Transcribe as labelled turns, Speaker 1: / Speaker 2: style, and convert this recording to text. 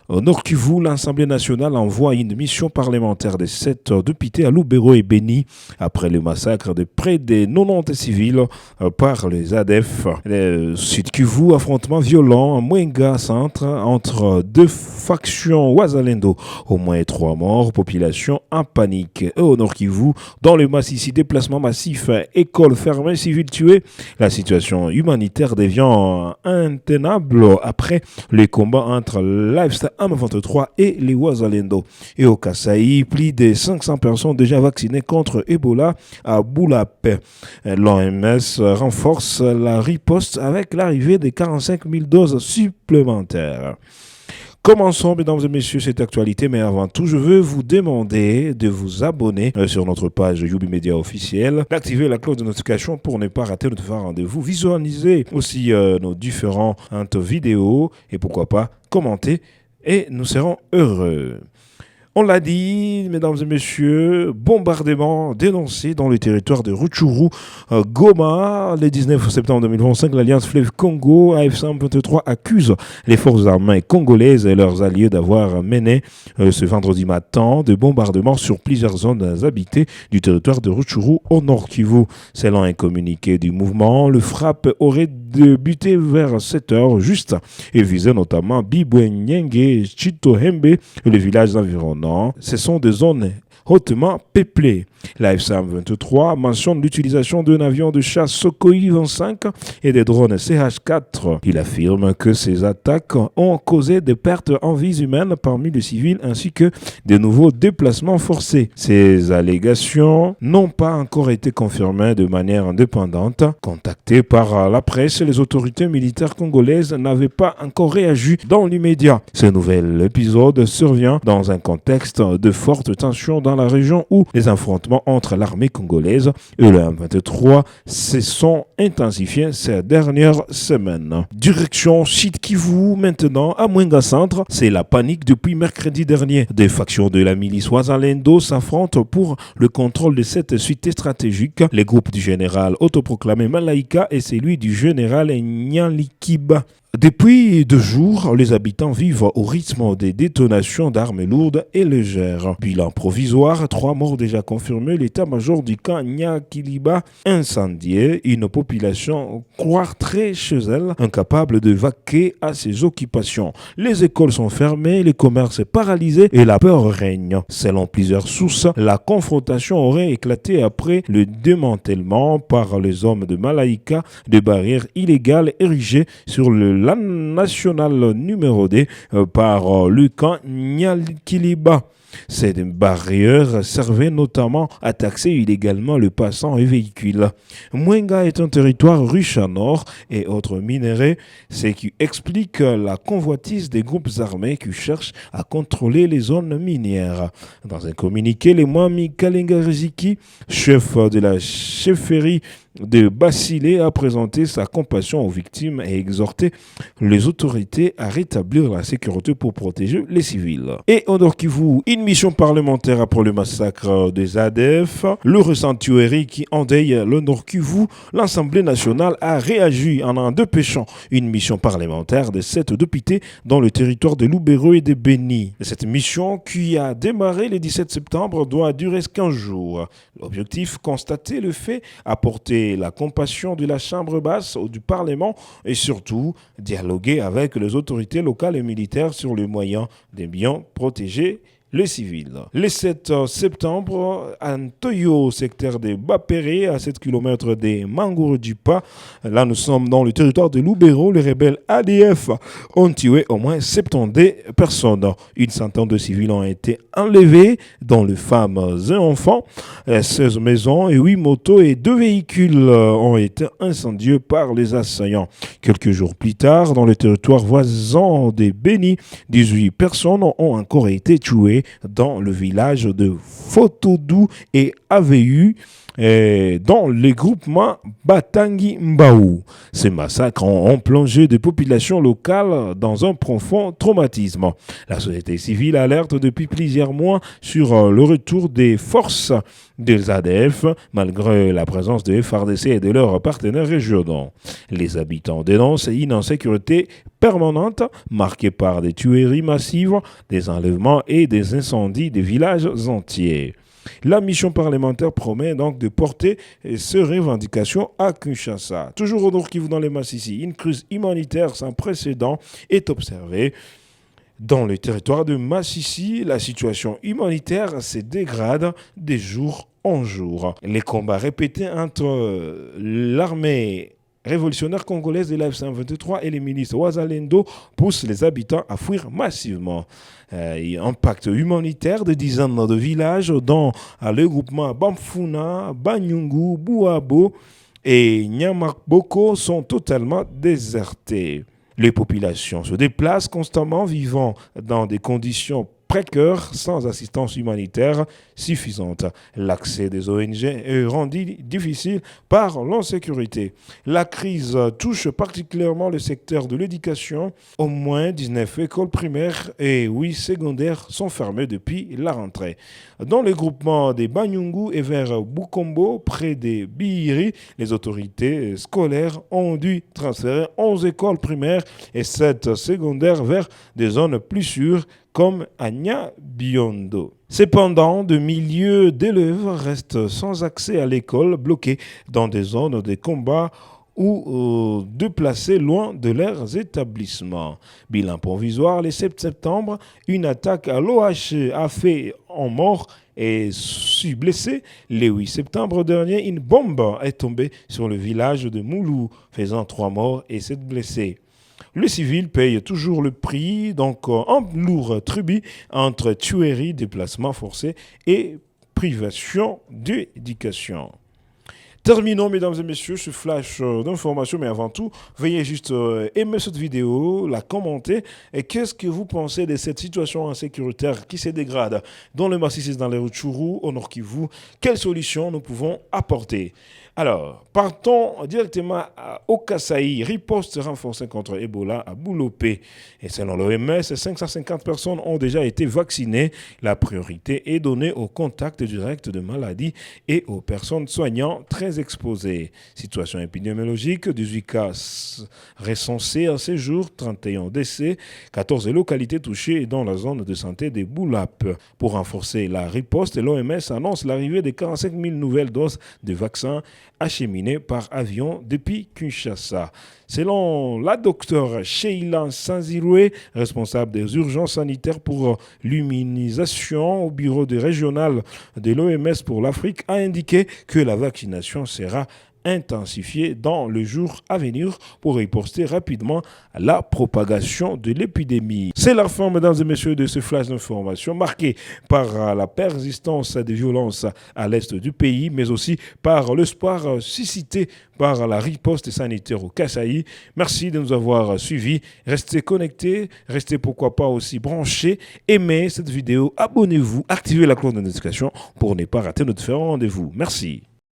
Speaker 1: Au Nord Kivu, l'Assemblée nationale envoie une mission parlementaire de 7 députés à Lubero et Beni après le massacre de près de 90 civils par les ADF. Le Sud Kivu, affrontement violent à Mwenga Centre entre deux factions Wazalendo. Au moins 3 morts, population en panique. Et au Nord Kivu, dans le Massissi, déplacement massif, écoles fermées, civils tués. La situation humanitaire devient intenable après les combats entre Lifestyle M23 et les Wazalendo. Et au Kasaï, plus de 500 personnes déjà vaccinées contre Ebola à Boulapé. L'OMS renforce la riposte avec l'arrivée de 45 000 doses supplémentaires. Commençons, mesdames et messieurs, cette actualité, mais avant tout, je veux vous demander de vous abonner sur notre page Youbi Media officielle, d'activer la cloche de notification pour ne pas rater notre rendez-vous, visualiser aussi nos différentes vidéos et pourquoi pas commenter et nous serons heureux. On l'a dit, mesdames et messieurs, bombardement dénoncé dans le territoire de Rutshuru, Goma. Le 19 septembre 2025, l'Alliance Fleuve Congo, AFC-M23, accuse les forces armées congolaises et leurs alliés d'avoir mené ce vendredi matin de bombardements sur plusieurs zones habitées du territoire de Rutshuru au Nord Kivu. Selon un communiqué du mouvement, le frappe aurait débuté vers 7 heures juste et visait notamment Bibwenyenge et Chitohembe et les villages environnants. Ce sont des zones hautement peuplées. La FC-M23 mentionne l'utilisation d'un avion de chasse Sukhoi 25 et des drones CH-4. Il affirme que ces attaques ont causé des pertes en vies humaines parmi les civils ainsi que de nouveaux déplacements forcés. Ces allégations n'ont pas encore été confirmées de manière indépendante. Contactés par la presse, les autorités militaires congolaises n'avaient pas encore réagi dans l'immédiat. Ce nouvel épisode survient dans un contexte de forte tension dans la région où les affrontements entre l'armée congolaise et le M23 se sont intensifiés ces dernières semaines. Direction Sud Kivu maintenant à Mwenga Centre, c'est la panique depuis mercredi dernier. Des factions de la milice Wazalendo s'affrontent pour le contrôle de cette cité stratégique. Les groupes du général autoproclamé Malaika et celui du général Nyalikiba. Depuis 2 jours, les habitants vivent au rythme des détonations d'armes lourdes et légères. Bilan provisoire, 3 morts déjà confirmés, l'état-major du camp Nyakiliba incendié, une population cloîtrée chez elle, incapable de vaquer à ses occupations. Les écoles sont fermées, les commerces paralysés et la peur règne. Selon plusieurs sources, la confrontation aurait éclaté après le démantèlement par les hommes de Malaika de barrières illégales érigées sur le national numéro 2 par le camp Nyakiliba. Ces barrières servaient notamment à taxer illégalement le passant et véhicules. Mwenga est un territoire riche en or et autres minéraux, ce qui explique la convoitise des groupes armés qui cherchent à contrôler les zones minières. Dans un communiqué, le Mwami Kalenga Riziki, chef de la chefferie de Basilé, a présenté sa compassion aux victimes et exhorté les autorités à rétablir la sécurité pour protéger les civils. Et au Nord Kivu, une mission parlementaire après le massacre des ADF, le ressenti qui endeuille le Nord Kivu, l'Assemblée nationale a réagi en dépêchant une mission parlementaire de 7 députés dans le territoire de Lubero et de Beni. Cette mission, qui a démarré le 17 septembre, doit durer 15 jours. L'objectif, constater le fait, apporter la compassion de la Chambre basse ou du Parlement et surtout dialoguer avec les autorités locales et militaires sur les moyens de bien protéger les civils. Le 7 septembre, à Ntoyo, secteur de Bapéré, à 7 km de Mangourdipa, là nous sommes dans le territoire de Lubero, les rebelles ADF ont tué au moins 70 personnes. Une centaine de civils ont été enlevés, dont les femmes et enfants. 16 maisons et 8 motos et 2 véhicules ont été incendiés par les assaillants. Quelques jours plus tard, dans le territoire voisin de Beni, 18 personnes ont encore été tuées dans le village de Fotodou et AVU dans les groupements Batangi Mbaou. Ces massacres ont plongé des populations locales dans un profond traumatisme. La société civile alerte depuis plusieurs mois sur le retour des forces des ADF, malgré la présence de FARDC et de leurs partenaires régionaux. Les habitants dénoncent une insécurité permanente, marquée par des tueries massives, des enlèvements et des incendies de villages entiers. La mission parlementaire promet donc de porter ces revendications à Kinshasa. Toujours au Nord Kivu dans les Massissi, une crise humanitaire sans précédent est observée. Dans le territoire de Massissi, la situation humanitaire se dégrade de jour en jour. Les combats répétés entre l'armée révolutionnaire congolaise de l'AF-123 et les milices Ouazalendo poussent les habitants à fuir massivement. Impact humanitaire de dizaines de villages dont le groupement Bamfuna, Banyungu, Bouabo et Nyamakboko sont totalement désertés. Les populations se déplacent constamment, vivant dans des conditions précaires sans assistance humanitaire suffisante. L'accès des ONG est rendu difficile par l'insécurité. La crise touche particulièrement le secteur de l'éducation. Au moins 19 écoles primaires et 8 secondaires sont fermées depuis la rentrée. Dans le groupement des Banyungu et vers Bukombo, près des Bihiri, les autorités scolaires ont dû transférer 11 écoles primaires et 7 secondaires vers des zones plus sûres comme Anya Biondo. Cependant, de milliers d'élèves restent sans accès à l'école, bloqués dans des zones de combat ou déplacés loin de leurs établissements. Bilan provisoire, le 7 septembre, une attaque à l'OH a fait un mort et 6 blessés. Le 8 septembre dernier, une bombe est tombée sur le village de Moulou, faisant 3 morts et 7 blessés. Le civil paye toujours le prix, donc un lourd tribut entre tueries, déplacements forcés et privation d'éducation. Terminons, mesdames et messieurs, ce flash d'informations, mais avant tout, veuillez juste aimer cette vidéo, la commenter. Et qu'est-ce que vous pensez de cette situation insécuritaire qui se dégrade dans le Massissi, dans les Rutshuru, au Nord Kivu? Quelles solutions nous pouvons apporter? Alors, partons directement au Kasaï. Riposte renforcée contre Ebola à Boulopé. Et selon l'OMS, 550 personnes ont déjà été vaccinées. La priorité est donnée aux contacts directs de maladies et aux personnes soignant très exposées. Situation épidémiologique, 18 cas recensés à ce jour, 31 décès, 14 localités touchées dans la zone de santé des Boulap. Pour renforcer la riposte, l'OMS annonce l'arrivée de 45 000 nouvelles doses de vaccins acheminées par avion depuis Kinshasa. Selon la docteure Sheila Sanziroué, responsable des urgences sanitaires pour l'immunisation au bureau régional de l'OMS pour l'Afrique, a indiqué que la vaccination sera intensifiée dans le jour à venir pour riposter rapidement à la propagation de l'épidémie. C'est la fin, mesdames et messieurs, de ce flash d'information marqué par la persistance des violences à l'est du pays, mais aussi par l'espoir suscité par la riposte sanitaire au Kasaï. Merci de nous avoir suivis. Restez connectés, restez pourquoi pas aussi branchés. Aimez cette vidéo, abonnez-vous, activez la cloche de notification pour ne pas rater notre différents rendez-vous. Merci.